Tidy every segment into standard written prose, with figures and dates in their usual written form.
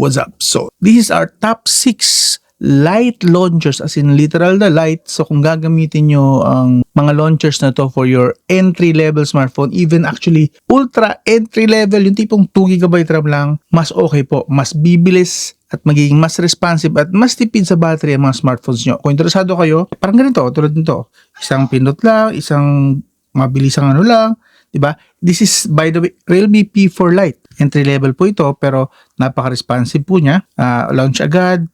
what's up? So, this is our top 6 light launchers, as in literal the light. So, kung gagamitin nyo ang mga launchers na to for your entry-level smartphone, even actually ultra entry-level, yung tipong 2GB RAM lang, mas okay po. Mas bibilis at magiging mas responsive at mas tipid sa battery ang mga smartphones nyo. Kung interesado kayo, parang ganito, tulad nito. Isang pindot lang, isang mabilisang ano lang, diba? This is, by the way, Realme P4 Lite. Entry level po ito, pero napaka-responsive po niya. Launch agad,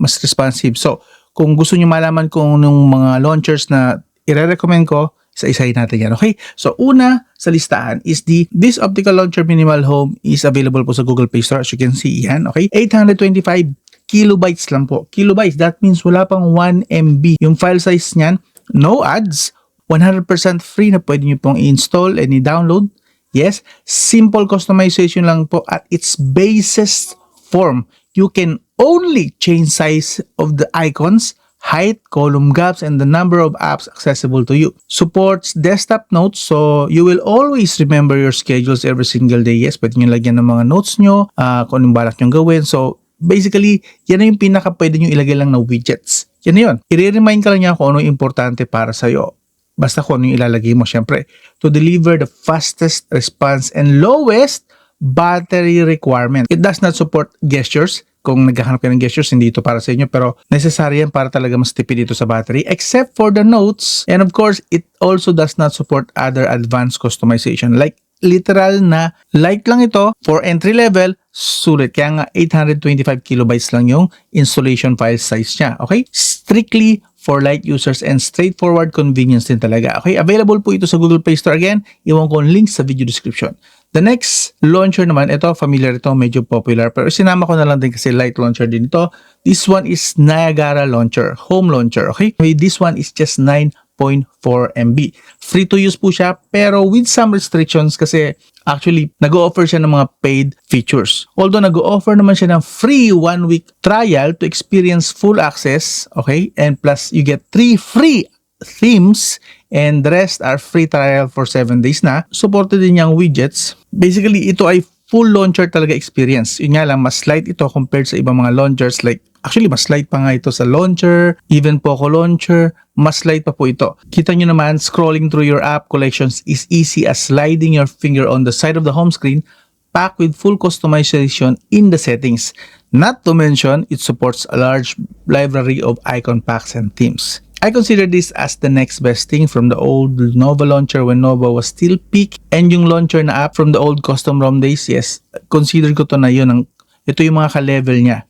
mas responsive. So, kung gusto niyo malaman kung anong mga launchers na i-recommend ko, isa-isahin natin yan, okay? So, una sa listahan is this optical launcher minimal home is available po sa Google Play Store. As you can see, yan, okay? 825 kilobytes lang po. Kilobytes, that means wala pang 1 MB. Yung file size niyan, no ads, 100% free na pwede nyo pong i-install and i-download. Yes, simple customization lang po at its basest form. You can only change size of the icons, height, column gaps, and the number of apps accessible to you. Supports desktop notes, so you will always remember your schedules every single day. Yes, pwede nyo lagyan ng mga notes nyo, kung anong balak nyo gawin. So, basically, yan na yung pinaka pwede nyo ilagay lang na widgets. Yan na yun. I-remind ka lang niya kung ano importante para sa'yo. Basta kung ano yung ilalagay mo, syempre. To deliver the fastest response and lowest battery requirement. It does not support gestures. Kung naghahanap ka ng gestures, hindi ito para sa inyo. Pero necessary yan para talaga mas tipid dito sa battery. Except for the notes. And of course, it also does not support other advanced customization. Like literal na light lang ito for entry level, sulit. Kaya nga 825 kilobytes lang yung installation file size niya. Okay? Strictly for light users and straightforward convenience din talaga. Okay? Available po ito sa Google Play Store. Again, iwan ko ang link sa video description. The next launcher naman, ito familiar ito, medyo popular. Pero sinama ko na lang din kasi light launcher din ito. This one is Niagara launcher, home launcher. Okay? This one is just 9.4 MB. Free to use po siya pero with some restrictions kasi actually nag-o-offer siya ng mga paid features. Although nag-o-offer naman siya ng free 1-week trial to experience full access, okay? And plus you get 3 free themes and the rest are free trial for 7 days na. Supported din yung widgets. Basically ito ay full launcher talaga experience. Yun nga lang, mas light ito compared sa ibang mga launchers like actually, mas light pa nga ito sa launcher, even Poco launcher, mas light pa po ito. Kita nyo naman, scrolling through your app collections is easy as sliding your finger on the side of the home screen, packed with full customization in the settings. Not to mention, it supports a large library of icon packs and themes. I consider this as the next best thing from the old Nova launcher when Nova was still peak, and yung launcher na app from the old custom ROM days, yes, consider ko to na yun. Ito yung mga ka-level niya.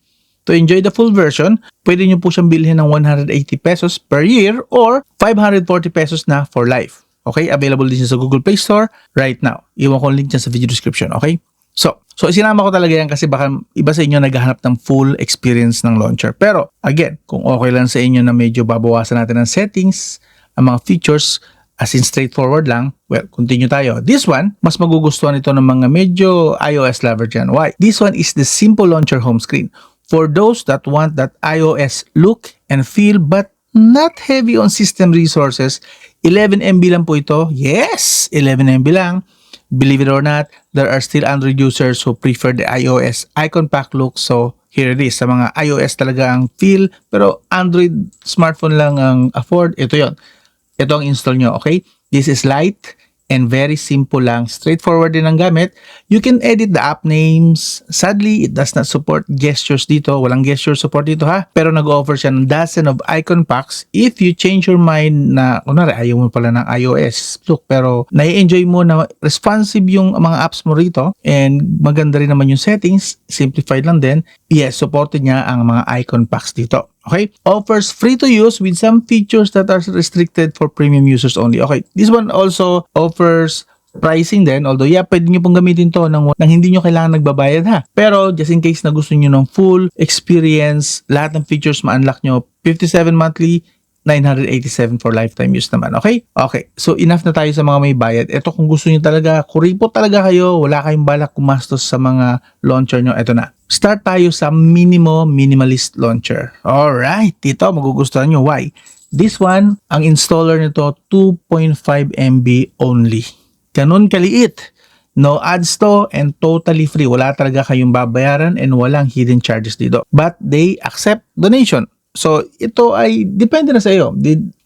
To enjoy the full version, pwede nyo po siyang bilhin ng 180 pesos per year or 540 pesos na for life. Okay? Available din siya sa Google Play Store right now. Iwan ko ang link dyan sa video description. Okay? So sinama ko talaga yan kasi baka iba sa inyo naghahanap ng full experience ng launcher. Pero, again, kung okay lang sa inyo na medyo babawasan natin ang settings, ang mga features, as in straightforward lang, well, continue tayo. This one, mas magugustuhan ito ng mga medyo iOS lover dyan. Why? This one is the simple launcher home screen. For those that want that iOS look and feel but not heavy on system resources, 11 MB lang po ito. Yes, 11 MB lang. Believe it or not, there are still Android users who prefer the iOS icon pack look. So, here it is. Sa mga iOS talaga ang feel, pero Android smartphone lang ang afford. Ito yon. Ito ang install nyo, okay? This is light and very simple lang. Straightforward din ang gamit. You can edit the app names. Sadly, it does not support gestures dito. Walang gesture support dito ha. Pero nag-offer siya ng dozen of icon packs. If you change your mind na, kunwari, ayaw mo pala ng iOS look, pero nai-enjoy mo na responsive yung mga apps mo rito and maganda rin naman yung settings, simplified lang din. Yes, supported niya ang mga icon packs dito. Okay? Offers free to use with some features that are restricted for premium users only. Okay, this one also offers pricing din. Although, yeah, pwede nyo pong gamitin to nang hindi nyo kailangan nagbabayad ha. Pero, just in case na gusto nyo ng full experience, lahat ng features ma-unlock nyo, 57 monthly, 987 for lifetime use naman. Okay? Okay. So, enough na tayo sa mga may bayad. Ito kung gusto nyo talaga, kuripot talaga kayo, wala kayong balak kumastos sa mga launcher nyo, ito na. Start tayo sa minimalist launcher. Alright, dito magugustuhan nyo. Why? This one, ang installer nito 2.5 MB only. Ganun kaliit. No ads to and totally free. Wala talaga kayong babayaran and walang hidden charges dito. But they accept donation. So ito ay depende na sa iyo.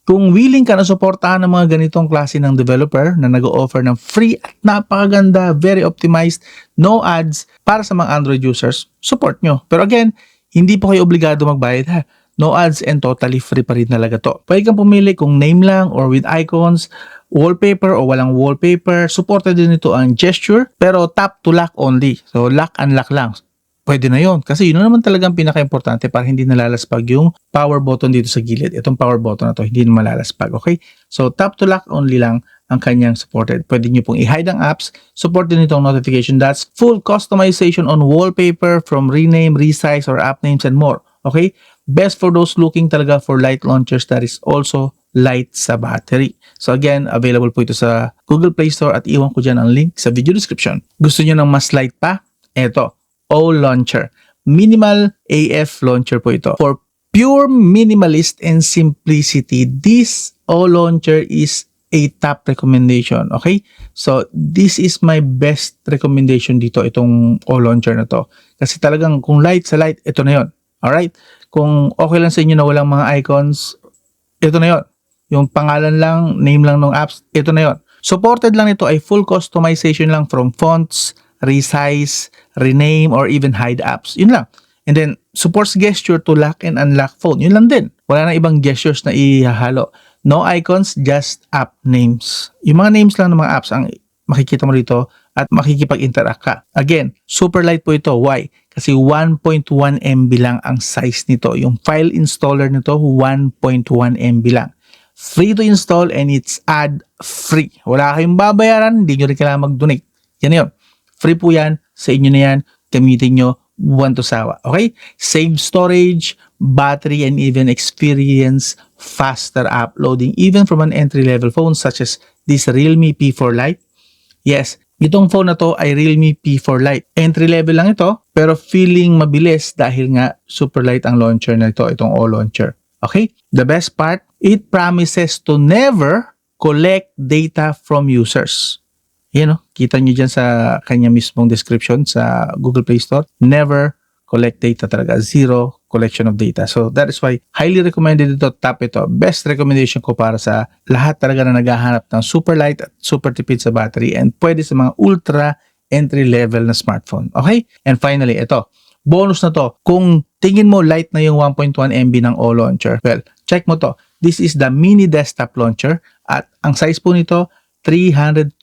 Kung willing ka na suportahan ng mga ganitong klase ng developer na nag-o-offer ng free at napakaganda, very optimized, no ads para sa mga Android users, support nyo. Pero again, hindi po kayo obligado magbayad ha. No ads and totally free pa rin talaga to. Pwede kang pumili kung name lang or with icons, wallpaper o walang wallpaper. Supported din ito ang gesture pero tap to lock only. So lock and lock lang. Pwede na yon kasi yun naman talagang pinaka-importante para hindi nalalaspag yung power button dito sa gilid. Itong power button na to, hindi na malalaspag. Okay? So tap to lock only lang ang kanyang supported. Pwede nyo pong i-hide ang apps. Support din itong notification dots. Full customization on wallpaper from rename, resize, or app names and more. Okay? Best for those looking talaga for light launchers that is also light sa battery. So again, available po ito sa Google Play Store at iwan ko dyan ang link sa video description. Gusto nyo ng mas light pa? Eto, O Launcher. Minimal AF launcher po ito. For pure minimalist and simplicity, this O Launcher is a top recommendation. Okay? So, this is my best recommendation dito, itong O Launcher na to. Kasi talagang kung light sa light, ito na yon. Alright? Kung okay lang sa inyo na walang mga icons, ito na yon. Yung pangalan lang, name lang ng apps, ito na yon. Supported lang nito ay full customization lang from fonts, resize, rename, or even hide apps. Yun lang. And then, supports gesture to lock and unlock phone. Yun lang din. Wala na ibang gestures na ihahalo. No icons, just app names. Yung mga names lang ng mga apps ang makikita mo dito at makikipag-interact ka. Again, super light po ito. Why? Kasi 1.1 MB lang ang size nito. Yung file installer nito, 1.1 MB lang. Free to install and it's ad-free. Wala kayong babayaran, hindi nyo rin kailangan mag-donate. Yan yun. Free po yan, sa inyo na yan, gamitin nyo, buwan to sawa. Okay? Save storage, battery, and even experience faster uploading even from an entry-level phone such as this Realme P4 Lite. Yes, itong phone na to ay Realme P4 Lite. Entry-level lang ito, pero feeling mabilis dahil nga super light ang launcher na ito, itong O Launcher. Okay? The best part, it promises to never collect data from users. Yan o, kita nyo dyan sa kanya mismong description sa Google Play Store. Never collect data talaga. Zero collection of data. So that is why highly recommended ito. Tap ito. Best recommendation ko para sa lahat talaga na naghahanap ng super light at super tipid sa battery and pwede sa mga ultra entry level na smartphone. Okay? And finally, ito. Bonus na to. Kung tingin mo light na yung 1.1 MB ng O Launcher, well, check mo to. This is the mini desktop launcher at ang size po nito 320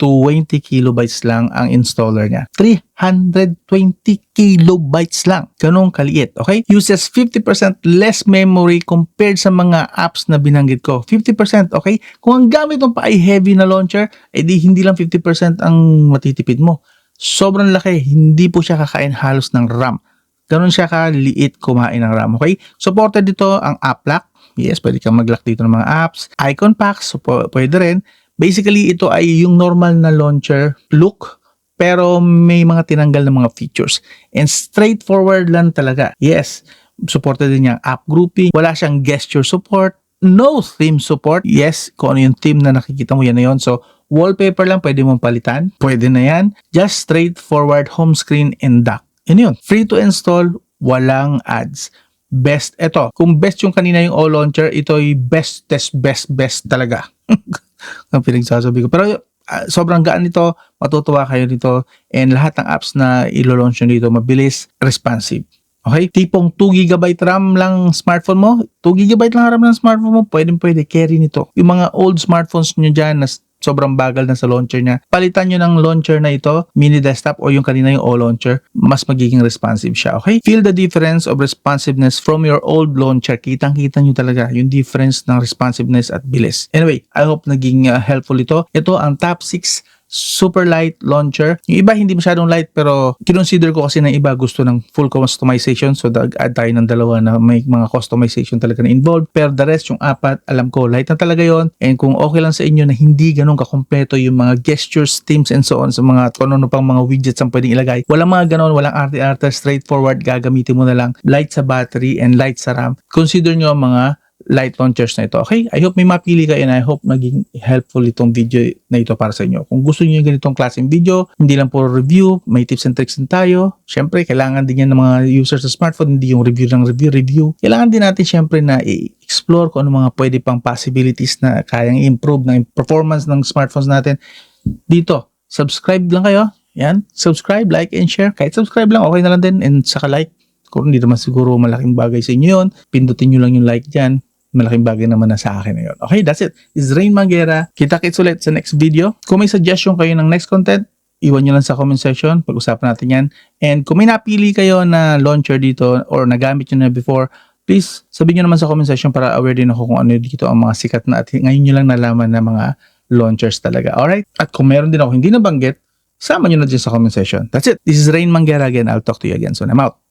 kilobytes lang ang installer niya. 320 kilobytes lang. Ganong kaliit. Okay? Uses 50% less memory compared sa mga apps na binanggit ko. 50%, okay? Kung ang gamit mo pa ay heavy na launcher, edi hindi lang 50% ang matitipid mo. Sobrang laki. Hindi po siya kakain halos ng RAM. Ganon siya kaliit kumain ng RAM. Okay? Supported dito ang app lock. Yes, pwede kang mag-lock dito ng mga apps. Icon packs, so pwede rin. Basically, ito ay yung normal na launcher look pero may mga tinanggal na mga features. And straightforward lang talaga. Yes, supported din yung app grouping. Wala siyang gesture support. No theme support. Yes, kung ano yung theme na nakikita mo, yan na yun. So, wallpaper lang, pwede mong palitan. Pwede na yan. Just straightforward home screen and dock. Yan yun. Free to install, walang ads. Best, ito. Kung best yung kanina yung O Launcher, ito ay best talaga. Ang pinagsasabi ko. Pero sobrang gaan nito, matutuwa kayo dito, and lahat ng apps na ilo-launch nyo dito, mabilis, responsive. Okay? Tipong 2GB RAM lang smartphone mo, 2GB lang RAM ng smartphone mo, pwede carry nito. Yung mga old smartphones nyo dyan na sobrang bagal na sa launcher niya, palitan nyo ng launcher na ito, mini desktop o yung kanina yung O Launcher, mas magiging responsive siya. Okay? Feel the difference of responsiveness from your old launcher. Kitang-kita nyo talaga yung difference ng responsiveness at bilis. Anyway, I hope naging helpful ito. Ito ang top 6 super light launcher. Yung iba hindi masyadong light pero kinonsider ko kasi ng iba gusto ng full customization, so add tayo ng dalawa na may mga customization talaga na involved. Pero the rest, yung apat, alam ko light na talaga yon. And kung okay lang sa inyo na hindi ganun kakompleto yung mga gestures, themes and so on sa mga kung ano pang mga widgets ang pwedeng ilagay, walang mga ganun, walang arte-arte, straightforward, gagamitin mo na lang light sa battery and light sa RAM. Consider nyo ang mga light launchers na ito. Okay? I hope may mapili kayo and I hope naging helpful itong video na ito para sa inyo. Kung gusto niyo yung ganitong klaseng video, hindi lang puro review, may tips and tricks din tayo. Syempre, kailangan din yan ng mga users sa smartphone, hindi yung review ng review. Kailangan din natin syempre na i-explore kung ano mga pwede pang possibilities na kayang improve ng performance ng smartphones natin. Dito, subscribe lang kayo. Yan, subscribe, like, and share. Kahit subscribe lang, okay na lang din. And saka like, kung hindi naman siguro malaking bagay sa inyo yun, pindutin nyo lang yung like dyan. Malaking bagay naman na sa akin na yun. Okay, that's it. This is Rain Manguera. Kita-kits ulit sa next video. Kung may suggestion kayo ng next content, iwan nyo lang sa comment section. Pag-usapan natin yan. And kung may napili kayo na launcher dito or nagamit nyo na before, please sabihin nyo naman sa comment section para aware din ako kung ano dito ang mga sikat na at ngayon nyo lang nalaman na mga launchers talaga. Alright? At kung meron din ako hindi nabanggit, sama nyo na dyan sa comment section. That's it. This is Rain Manguera again. I'll talk to you again soon. I'm out.